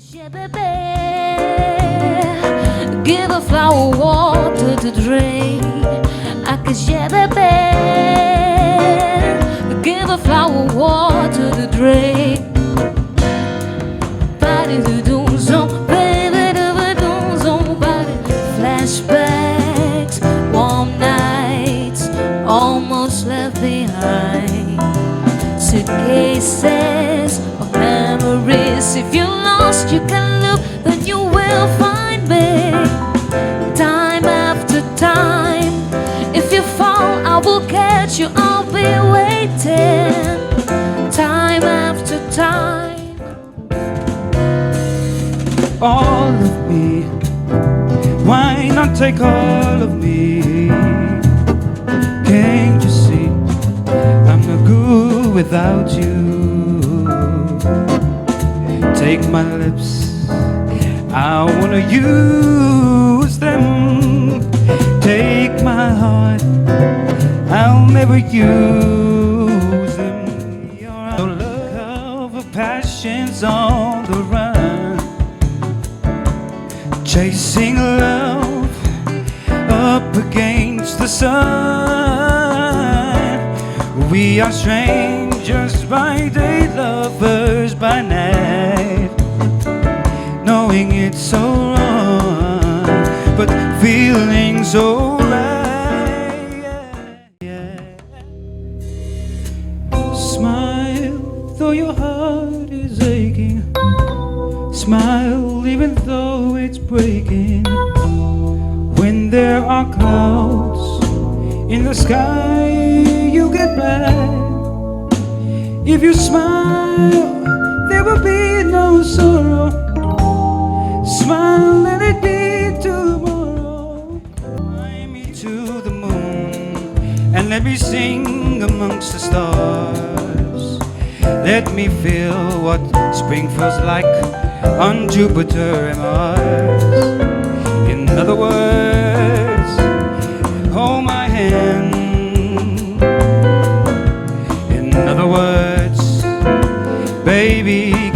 Yeah, baby, give a flower water to drink. I could, yeah, baby, give a flower water to drink. Body to do so, baby, do so, body. Flashbacks, warm nights, almost left behind. Suitcases of memories. If you're lost, you can look, then you will find me. Time after time. If you fall, I will catch you. I'll be waiting. Time after time. All of me, why not take all of me? Can't you see I'm no good without you? Take my lips, I wanna use them. Take my heart, I'll never use them. Your love of passion's on the run, chasing love up against the sun. We are strangers by day, lovers by night, knowing it's so wrong, but feeling so right. Smile though your heart is aching. Smile even though it's breaking. When there are clouds in the sky, you get back. If you smile, there will be no sorrow. Smile, let it be tomorrow. Fly me to the moon and let me sing amongst the stars. Let me feel what spring feels like on Jupiter and Mars. In other words, hold my hand. In other words, baby,